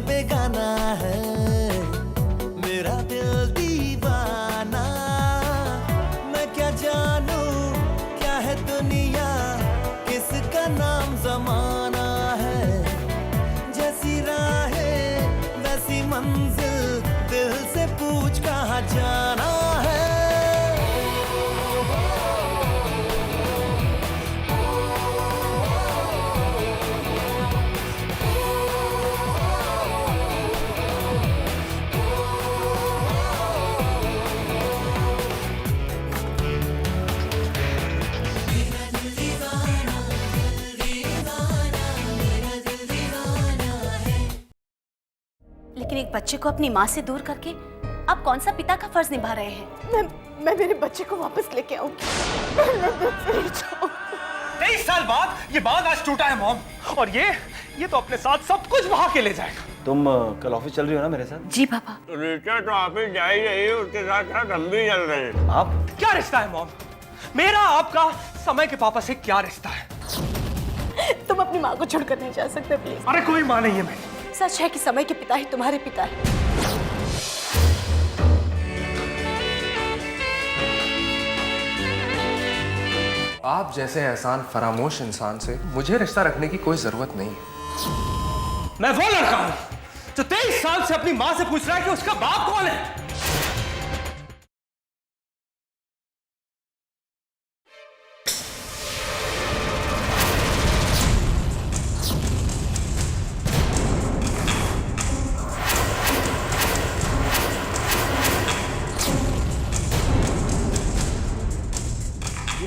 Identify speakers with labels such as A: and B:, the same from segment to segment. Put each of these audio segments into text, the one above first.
A: बेगाना है मेरा दिल दीवाना। मैं क्या जानूं क्या है दुनिया, किसका नाम जमाना है। जैसी राहें वैसी मंजिल, दिल से पूछ कहाँ जाना है।
B: लेकिन एक बच्चे को अपनी माँ से दूर करके आप कौन सा पिता का फर्ज निभा रहे हैं?
C: मैं मेरे बच्चे को वापस लेके आऊंगी।
D: 23 साल बाद ये बांध आज टूटा है मॉम, और ये तो अपने साथ सब कुछ बहा के ले जाएगा।
E: तुम कल ऑफिस चल रही हो ना मेरे साथ?
B: जी पापा।
F: रिचा तो ऑफिस जा ही रही है, उसके साथ साथ हम भी चल रहे हैं।
E: आप?
D: क्या रिश्ता है मॉम? मेरा आपका समय के पापा से क्या रिश्ता है?
C: तुम अपनी माँ को छोड़कर नहीं जा सकते प्लीज।
D: अरे कोई माँ नहीं है मेरी।
C: सच है कि समय के पिता ही तुम्हारे पिता है।
G: आप जैसे एहसान फरामोश इंसान से मुझे रिश्ता रखने की कोई जरूरत नहीं है।
D: मैं वो लड़का हूं जो 23 साल से अपनी माँ से पूछ रहा है कि उसका बाप कौन है।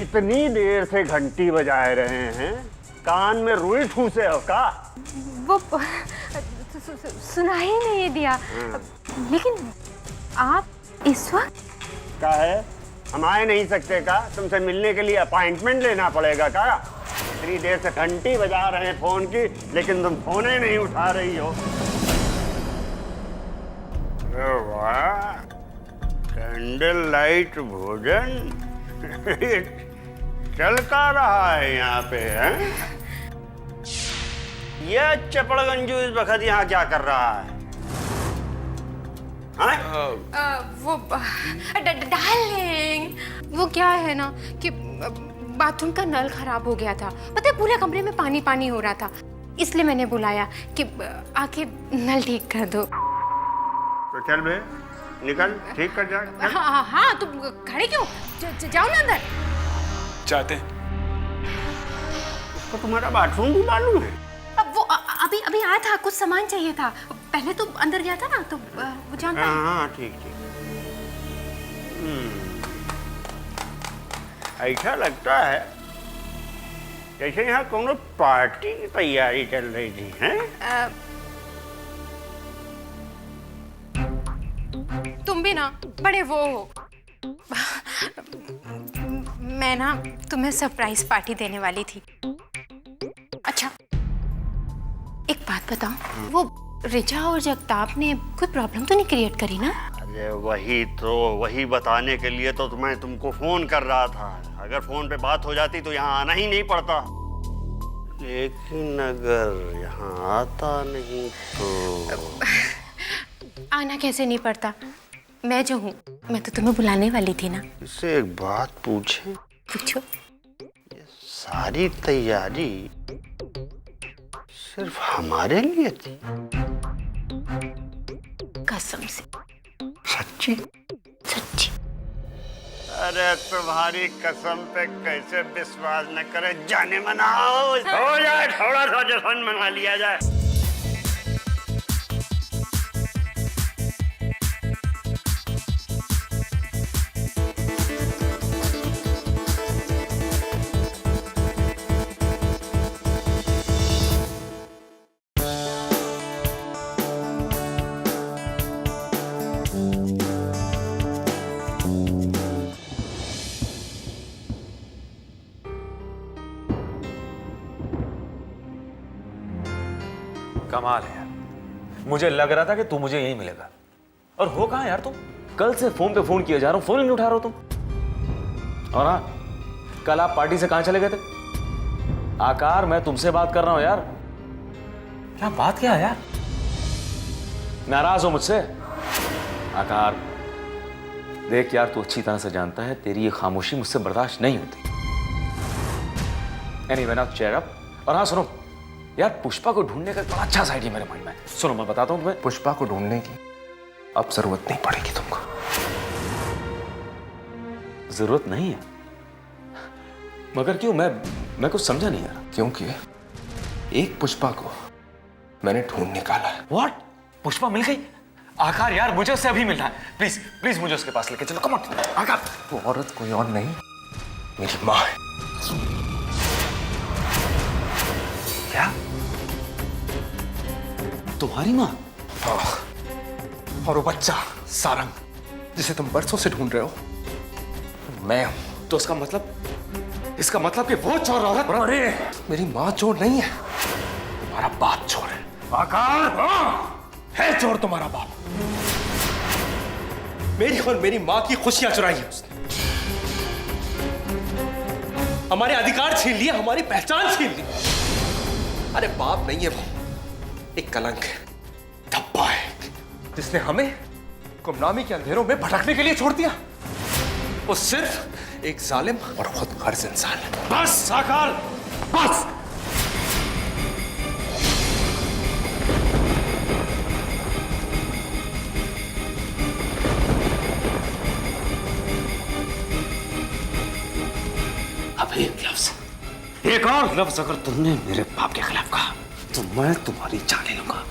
F: इतनी देर से घंटी बजाए रहे हैं, कान में रुई ठूसे हो का?
H: वो सुना ही नहीं दिया। लेकिन आप इस वक्त
F: क्या है, हम आए नहीं सकते का? तुमसे मिलने के लिए अपॉइंटमेंट लेना पड़ेगा का? इतनी देर से घंटी बजा रहे हैं फोन की, लेकिन तुम फोन ही नहीं उठा रही हो। वाह, कैंडल लाइट भोजन चल का रहा है यहाँ पे है? यह चपड़गंजू इस वक्त यहाँ क्या कर रहा है?
H: वो डार्लिंग, वो क्या है ना कि बाथरूम का नल खराब हो गया था। पता है पूरे कमरे में पानी पानी हो रहा था, इसलिए मैंने बुलाया कि आके नल ठीक कर दो।
F: तो चल बे, निकल, ठीक कर जा।
H: हाँ हाँ, तुम खड़े क्यों? जाओ ना अंदर।
G: चाहते हैं
F: उसको तुम्हारा बाथरूम भी मालूम है?
H: अब वो अभी आया था, कुछ सामान चाहिए था। पहले तो अंदर गया था ना, तो वो जानता है।
F: हाँ ठीक ठीक। ऐसा लगता है जैसे यहाँ कोनो पार्टी की तैयारी चल रही थी, हैं?
H: तुम भी ना बड़े वो हो। मैं ना तुम्हें सरप्राइज पार्टी देने वाली थी। अच्छा एक बात बताओ, वो रिचा और जगताप ने कोई प्रॉब्लम तो नहीं क्रिएट करी ना?
F: अरे वही बताने के लिए तो मैं तुमको फोन कर रहा था। अगर फोन पे बात हो जाती तो यहाँ आना ही नहीं पड़ता। लेकिन अगर यहाँ आता नहीं तो
H: आना कैसे नहीं पड़ता? मैं जो हूँ, मैं तो तुम्हें बुलाने वाली थी ना।
F: इससे एक बात पूछे?
H: पूछो।
F: ये सारी तैयारी सिर्फ हमारे लिए थी?
H: कसम से।
F: सच्ची?
H: सच्ची।
F: अरे तुम्हारी कसम पे कैसे विश्वास न करे? जाने मनाओ, हो जाए थोड़ा सा जश्न मना लिया जाए।
E: कमाल है यार, मुझे लग रहा था कि तू मुझे यहीं मिलेगा। और हो कहाँ यार तुम? कल से फोन पे फोन किया जा रहा हूँ, फोन ही नहीं उठा रहे हो तुम। और हाँ, कल आप पार्टी से कहाँ चले गए थे? आकार, मैं तुमसे बात कर रहा हूँ यार। क्या बात क्या है यार? नाराज हो मुझसे? आकार, देख यार, तू अच्छी तरह से जानता है तेरी ये खामोशी मुझसे बर्दाश्त नहीं होती। Anyway, now cheer up. और हाँ सुनो यार, पुष्पा को ढूंढने का एक बड़ा अच्छा आइडिया मेरे माइंड में। सुनो मैं बताता हूँ तुम्हें।
G: पुष्पा को ढूंढने की अब जरूरत नहीं पड़ेगी तुमको।
E: जरूरत नहीं है? मगर क्यों? मैं कुछ समझा नहीं यार।
G: क्योंकि एक पुष्पा को मैंने ढूंढ निकाला है।
E: व्हाट? पुष्पा मिल गई? आकार यार, मुझे उससे अभी मिलना है। प्लीज प्लीज मुझे उसके पास लेके चलो। कम ऑन आकार।
G: वो औरत कोई और नहीं, मेरी माँ है।
E: क्या? तुम्हारी माँ?
G: हाँ। और वो बच्चा सारंग, जिसे तुम बरसों से ढूंढ रहे हो, मैं हूं।
E: तो इसका मतलब कि वो चोर औरत?
G: अरे मेरी माँ चोर नहीं है, तुम्हारा बाप चोर है। आकार, हाँ, है चोर तुम्हारा बाप। मेरी और मेरी माँ की खुशियां चुराई है उसने, हमारे अधिकार छीन लिए, हमारी पहचान छीन ली। अरे बाप नहीं है वो, एक कलंक है, धब्बा है, जिसने हमें गुमनामी के अंधेरों में भटकने के लिए छोड़ दिया। वो सिर्फ एक जालिम और खुद गर्ज इंसान है। बस आकार, बस।
E: अब एक और लफ्ज अगर तुमने मेरे बाप के खिलाफ कहा तो मैं तुम्हारी जान ले लूंगा।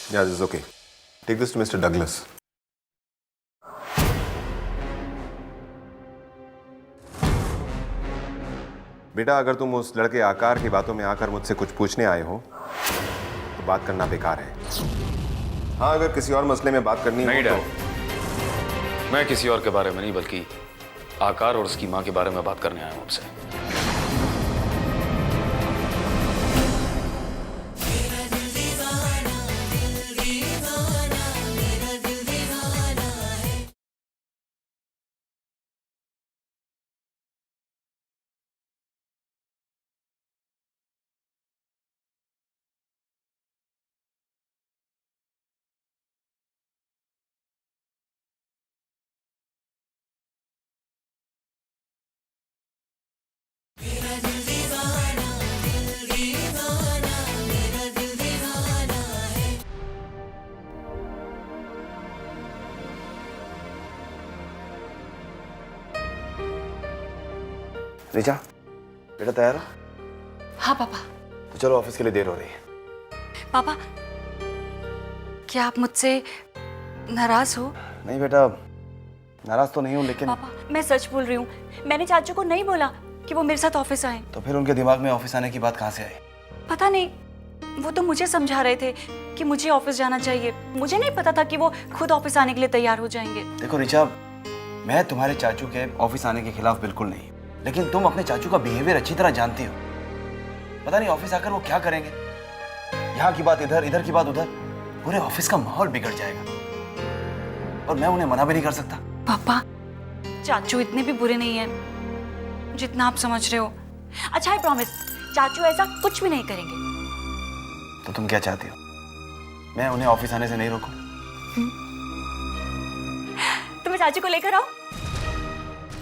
I: Yeah, this is okay. Take this to Mr. Douglas. बेटा, अगर तुम उस लड़के आकार की बातों में आकर मुझसे कुछ पूछने आए हो तो बात करना बेकार है। हाँ, अगर किसी और मसले में बात करनी
E: नहीं
I: हो
E: डैड,
I: तो
E: मैं किसी और के बारे में नहीं बल्कि आकार और उसकी माँ के बारे में बात करने आया हूँ आपसे।
I: रिचा, बेटा तैयार हो?
B: हाँ पापा।
I: तो चलो, ऑफिस के लिए देर हो रही है।
B: पापा, क्या आप मुझसे नाराज हो?
I: नहीं बेटा, नाराज तो नहीं हूँ, लेकिन
B: पापा, मैं सच बोल रही हूँ। मैंने चाचू को नहीं बोला कि वो मेरे साथ ऑफिस आए।
I: तो फिर उनके दिमाग में ऑफिस आने की बात कहाँ से आई?
B: पता नहीं, वो तो मुझे समझा रहे थे कि मुझे ऑफिस जाना चाहिए। मुझे नहीं पता था कि वो खुद ऑफिस आने के लिए तैयार हो जाएंगे।
I: देखो रिचा, मैं तुम्हारे चाचू के ऑफिस आने के खिलाफ बिल्कुल नहीं, लेकिन तुम अपने चाचू का बिहेवियर अच्छी तरह जानती हो। पता नहीं ऑफिस आकर वो क्या करेंगे। यहाँ की बात इधर, इधर की बात उधर, पूरे ऑफिस का माहौल बिगड़ जाएगा और मैं उन्हें मना भी नहीं कर सकता।
B: पापा, चाचू इतने भी बुरे नहीं हैं जितना आप समझ रहे हो। अच्छा, आई प्रॉमिस, चाचू ऐसा कुछ भी नहीं करेंगे।
I: तो तुम क्या चाहती हो? मैं उन्हें ऑफिस आने से नहीं रोकूं?
B: तुम्हें चाचू को लेकर आओ।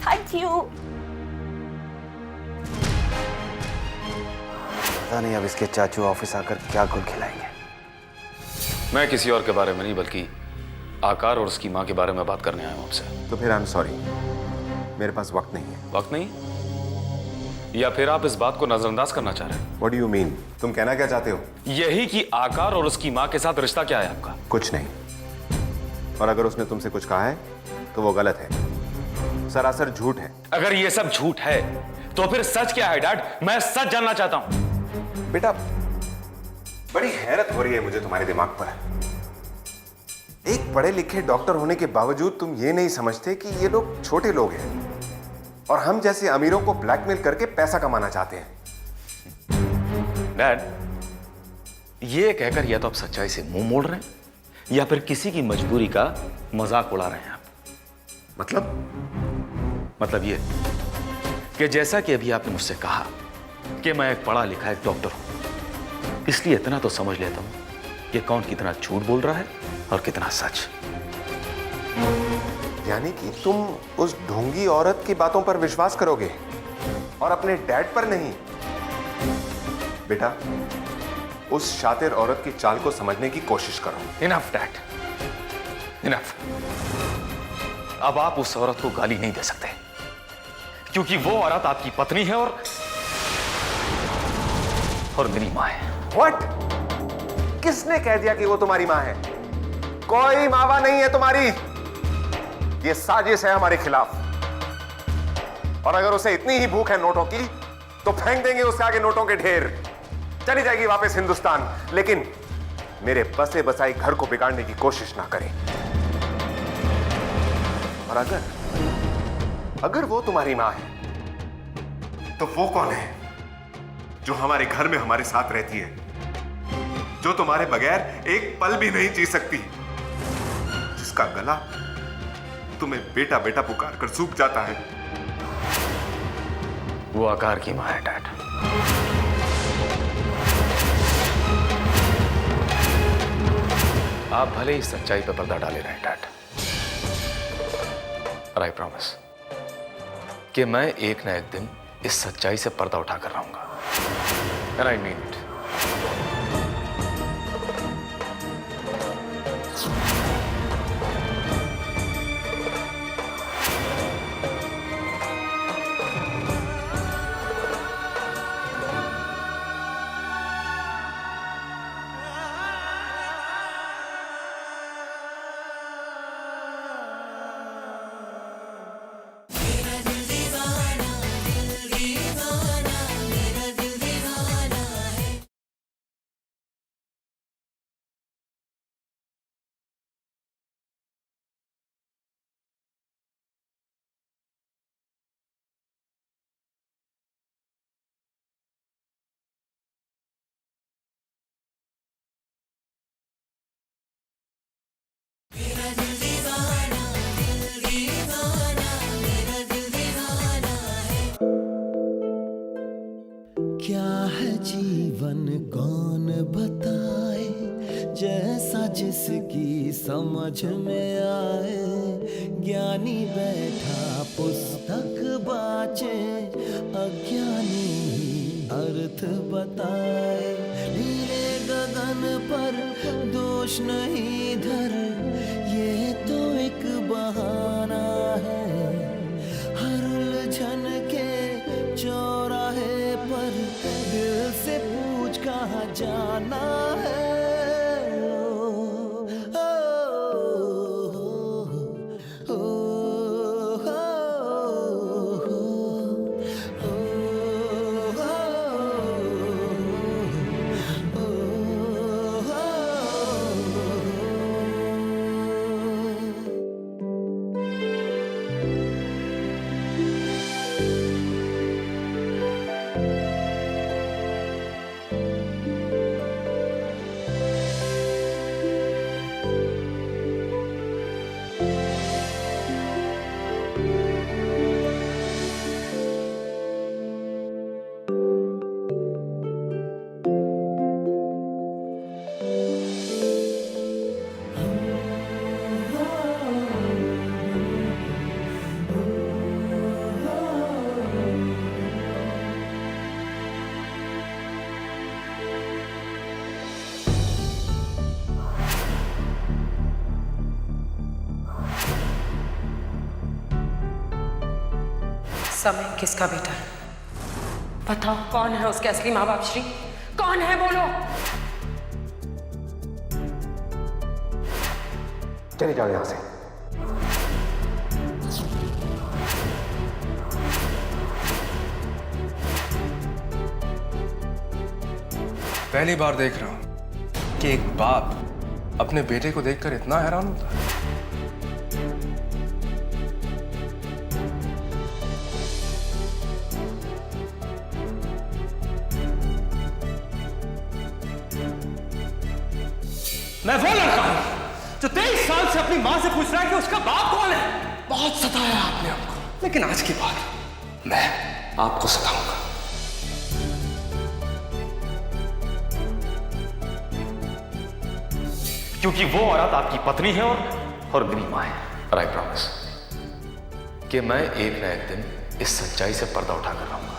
B: Thank you.
I: पता नहीं अब इसके चाचू ऑफिस आकर क्या गुल खिलाएंगे।
E: मैं किसी और के बारे में नहीं बल्कि आकार और उसकी माँ के बारे में बात करने आया हूँ आपसे।
I: तो फिर आई एम सॉरी, मेरे पास वक्त नहीं है।
E: वक्त नहीं? या फिर आप इस बात को नजरअंदाज करना चाह रहे हैं?
I: What do you mean? तुम कहना क्या चाहते हो?
E: यही कि आकार और उसकी माँ के साथ रिश्ता क्या है आपका?
I: कुछ नहीं। और अगर उसने तुमसे कुछ कहा है तो वो गलत है, सरासर झूठ है।
E: अगर ये सब झूठ है तो फिर सच क्या है डैड? मैं सच जानना चाहता हूं।
I: बेटा, बड़ी हैरत हो रही है मुझे तुम्हारे दिमाग पर। एक पढ़े लिखे डॉक्टर होने के बावजूद तुम ये नहीं समझते कि ये लोग छोटे लोग हैं।
G: और हम जैसे अमीरों को ब्लैकमेल करके पैसा कमाना चाहते हैं।
E: डैड, ये कहकर या तो आप सच्चाई से मुंह मोड़ रहे हैं या फिर किसी की मजबूरी का मजाक उड़ा रहे हैं आप। मतलब ये कि जैसा कि अभी आपने मुझसे कहा कि मैं एक पढ़ा लिखा एक डॉक्टर हूं, इसलिए इतना तो समझ लेता हूं कि कौन कितना झूठ बोल रहा है और कितना सच।
G: यानी कि तुम उस ढोंगी औरत की बातों पर विश्वास करोगे और अपने डैड पर नहीं। बेटा, उस शातिर औरत की चाल को समझने की कोशिश करो।
E: Enough dad, enough. अब आप उस औरत को गाली नहीं दे सकते क्योंकि वो औरत आपकी पत्नी है और मेरी मां है।
G: व्हाट? किसने कह दिया कि वो तुम्हारी मां है? कोई मावा नहीं है तुम्हारी। ये साजिश है हमारे खिलाफ। और अगर उसे इतनी ही भूख है नोटों की तो फेंक देंगे उसके आगे नोटों के ढेर। चली जाएगी वापस हिंदुस्तान, लेकिन मेरे बसे बसाई घर को बिगाड़ने की कोशिश ना करे। और अगर वो तुम्हारी मां है तो वो कौन है जो हमारे घर में हमारे साथ रहती है, जो तुम्हारे बगैर एक पल भी नहीं जी सकती, जिसका गला तुम्हें बेटा बेटा पुकार कर सूख जाता है?
E: वो आकार की मां है डैड। आप भले ही सच्चाई पर पर्दा डाले रहे डैड, और आई प्रॉमिस कि मैं एक ना एक दिन इस सच्चाई से पर्दा उठाकर रहूंगा। And I mean it.
A: क्या है जीवन कौन बताए, जैसा जिसकी समझ में आए। ज्ञानी बैठा पुस्तक बाचे, अज्ञानी ही अर्थ बताए। नीले गगन पर दोष नहीं धर, ये तो एक बहाना है। हर उलझन के चौराहे पर दिल से पूछ कहाँ जाना है।
J: समय किसका बेटा है? बताओ, कौन है उसके असली माँ बाप? श्री कौन है? बोलो।
G: चले जाओ यहां से।
K: पहली बार देख रहा हूं कि एक बाप अपने बेटे को देखकर इतना हैरान होता है।
G: मैं वो लड़का हूं जो 23 साल से अपनी मां से पूछ रहा है कि उसका बाप कौन है। बहुत सताया आपने हमको, लेकिन आज के बाद मैं आपको सताऊंगा।
E: क्योंकि वो औरत आपकी पत्नी है और मेरी मां है। और आई प्रॉमिस कि मैं एक ना एक दिन इस सच्चाई से पर्दा उठाकर रहूंगा।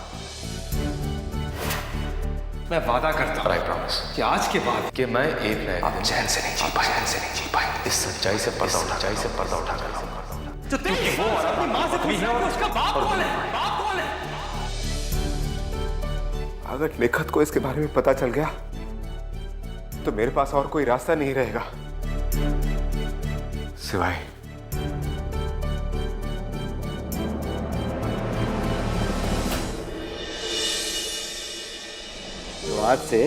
G: मैं वादा करता हूं,
E: आई प्रॉमिस
G: कि आज के बाद
E: कि मैं एक ना एक
G: आप
E: दिन
G: चैन से नहीं जी पाए,
E: इस सच्चाई से पर्दा उठाकर रहूंगा।
G: जो 23 साल से अपनी मां से पूछ रहा है कि उसका बाप कौन है, बाप कौन है।
K: अगर निखत को इसके बारे में पता चल गया तो मेरे पास और कोई रास्ता नहीं रहेगा सिवाय
I: तो आज से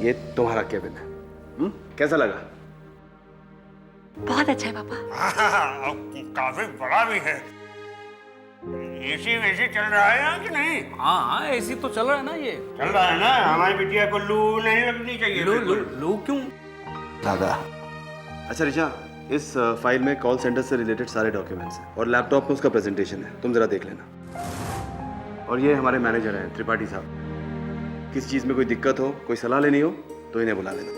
I: ये तुम्हारा केबिन है। कैसा लगा?
B: बहुत अच्छा है पापा।
F: काफी बड़ा भी है। एसी वैसी चल रहा है यहाँ कि नहीं?
D: हाँ एसी तो चल रहा है ना, ये
F: चल रहा है ना। हमारी बिटिया को लू नहीं लगनी चाहिए।
D: लू क्यों?
I: दादा। अच्छा ऋचा, इस फाइल में कॉल सेंटर से रिलेटेड सारे डॉक्यूमेंट्स हैं और लैपटॉप में उसका प्रेजेंटेशन है, तुम जरा देख लेना। और ये हमारे मैनेजर हैं त्रिपाठी साहब। किस चीज़ में कोई दिक्कत हो, कोई सलाह लेनी हो तो इन्हें बुला लेना।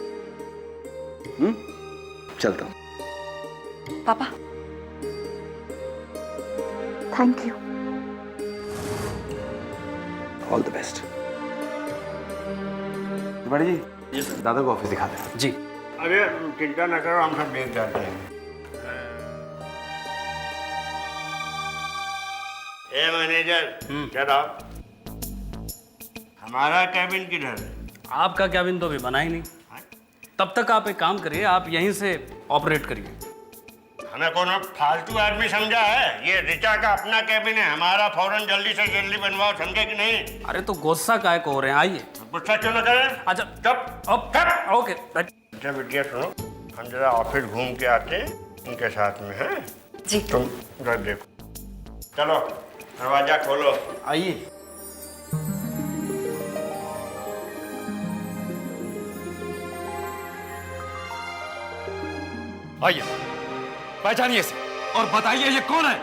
I: चलता हूँ।
B: पापा thank you.
I: All the best. Tripathi ji, दादा को ऑफिस दिखा दें।
D: जी।
F: अरे चिंता न करो, हम सब देख जाते हैं। ए मैनेजर, चलो। हमारा कैबिन किधर है?
D: आपका कैबिन तो अभी बना ही नहीं। तब तक आप एक काम करिए, आप यहीं से ऑपरेट करिए।
F: हमें कौन फालतू आदमी समझा है? ये ऋचा का अपना कैबिन है, हमारा फौरन जल्दी से जल्दी बनवाओ, समझे कि नहीं?
D: अरे तो गुस्सा काहे को हो रहे हैं, आइए।
F: गुस्सा क्यों न करें?
D: अच्छा
F: चुप।
D: ओके।
F: अच्छा बिटिया सुनो, हम जरा ऑफिस घूम के आते उनके साथ में हैं।
B: जी।
F: तुम जरा देखो। चलो दरवाजा खोलो।
D: आइए।
G: आइए, पहचानिए इसे और बताइए ये कौन है।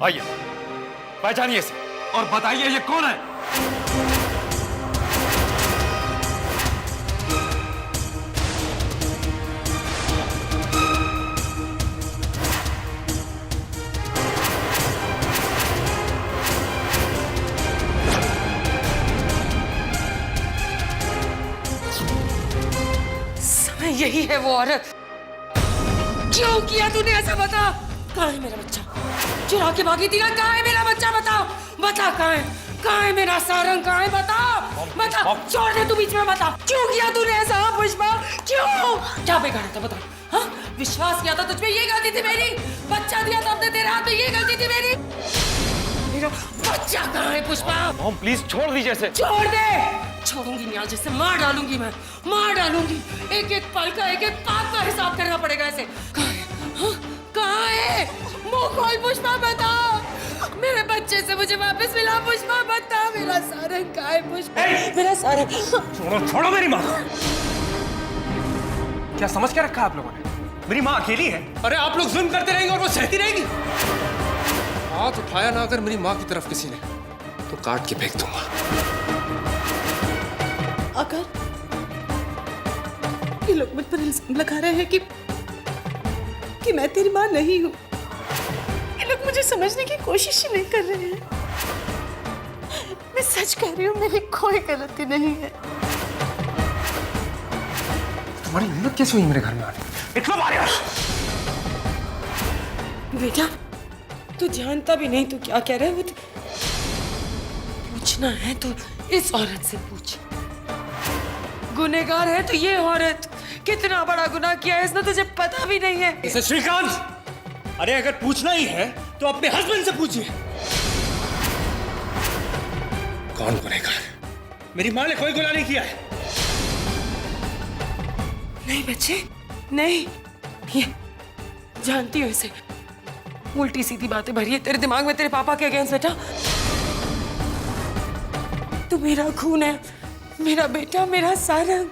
G: आइए, पहचानिए इसे और बताइए ये कौन है।
J: समय यही है वो औरत। क्यों किया तूने ऐसा? बता, कहाँ है मेरा बच्चा? चुरा के भागी थी ना, कहाँ है मेरा बच्चा? बता बता, कहाँ है मेरा सारंग? कहाँ है? बता, छोड़ दे तू बीच में। बता क्यों किया तूने ऐसा? पुष्पा क्यों? क्या बिगाड़ा था बता? हाँ, विश्वास किया था तुझ पे, ये गलती थी मेरी। बच्चा दिया था अपने तेरे हाथ में, ये गलती थी मेरी। मेरा बच्चा कहाँ है पुष्पा?
E: मॉम प्लीज छोड़ दीजिए इसे।
J: छोड़ दे। छोड़ूंगी नहीं, आज इसे मार डालूंगी, मैं मार डालूंगी। एक एक पल का, एक एक पाप का हिसाब करना पड़ेगा इसे। कहाँ है? हाँ? कहाँ है? मुंह खोल पुष्पा, बता। मेरे बच्चे से मुझे वापस मिला पुष्पा, बता। मेरा सारंग कहाँ है पुष्पा? मेरा सारंग।
G: छोड़ो मेरी माँ। क्या समझ क्या रखा आप लोगों ने? मेरी माँ अकेली है। अरे आप लोग जुल्म करते रहेंगे और वो सहती रहेगी। हाथ उठाया ना अगर मेरी माँ की तरफ किसी ने तो काट के फेंक दूंगा।
C: अगर ये लोग मुझ पर इल्जाम लगा रहे हैं कि मैं तेरी माँ नहीं हूँ, ये लोग मुझे समझने की कोशिश ही नहीं कर रहे हैं। मैं सच कह रही हूँ, मेरी कोई गलती नहीं है।
K: तुम्हारी हिम्मत कैसे हुई मेरे घर में आने?
G: इतना मारिया।
J: बेटा तू जानता भी नहीं तू क्या कह रहा है। वो पूछना है तो इस औरत से पूछ। गुनहगार है तो ये औरत कितना बड़ा गुनाह किया है इसने तुझे पता भी नहीं है।
D: मिसेस श्रीकांत, अरे अगर पूछना ही है तो अपने हस्बैंड से पूछिए। कौन गुनहगार? मेरी माँ ने कोई गुनाह नहीं किया है।
J: नहीं बच्चे, नहीं, ये जानती हो इसे उल्टी सीधी बातें भरी है तेरे दिमाग में तेरे पापा के अगेंस्ट बेटा। तू मेरा खून है, मेरा बेटा, मेरा सारंग।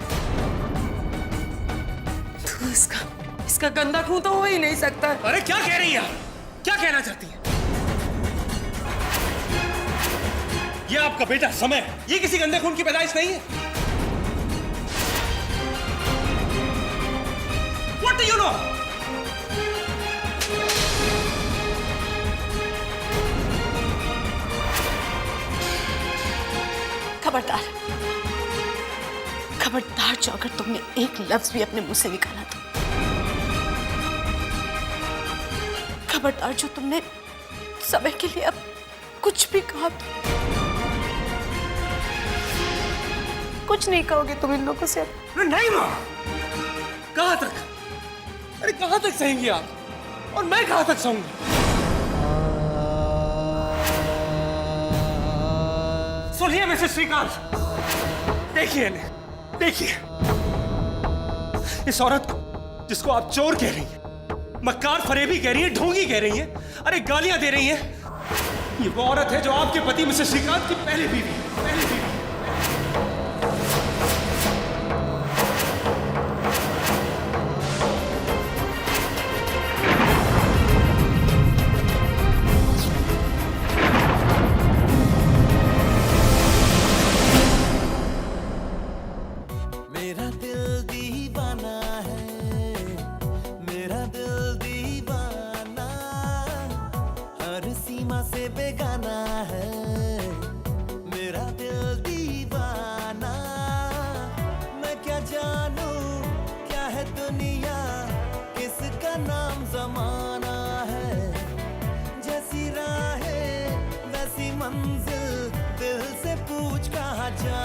J: तू इसका गंदा खून तो हो ही नहीं सकता।
D: अरे क्या कह रही है आप? क्या कहना चाहती है? ये आपका बेटा समय, ये किसी गंदे खून की पैदाइश नहीं है। What do you know?
C: खबरदार, खबरदार जो अगर तुमने एक लफ्ज भी अपने मुंह से निकाला तो, खबरदार जो तुमने समय के लिए अब कुछ भी कहा तो, कुछ नहीं कहोगे तुम इन लोगों से अब?
D: नहीं माँ, कहां तक? अरे कहां तक सहेंगी आप? और मैं कहां तक सहूंगा? सुनिए मिसेस श्रीकांत, देखिए इन्हें, देखिए इस औरत को जिसको आप चोर कह रही हैं, मक्कार फरेबी कह रही हैं, ढोंगी कह रही हैं, अरे गालियां दे रही हैं। ये वो औरत है जो आपके पति मिसेस श्रीकांत की पहली बीवी, पहली बीवी।
A: मेरा दिल दीवाना है, मेरा दिल दीवाना, हर सीमा से बेगाना है। मेरा दिल दीवाना, मैं क्या जानूं क्या है दुनिया, किसका नाम जमाना है। जैसी राहें वैसी मंजिल, दिल से पूछ कहाँ जा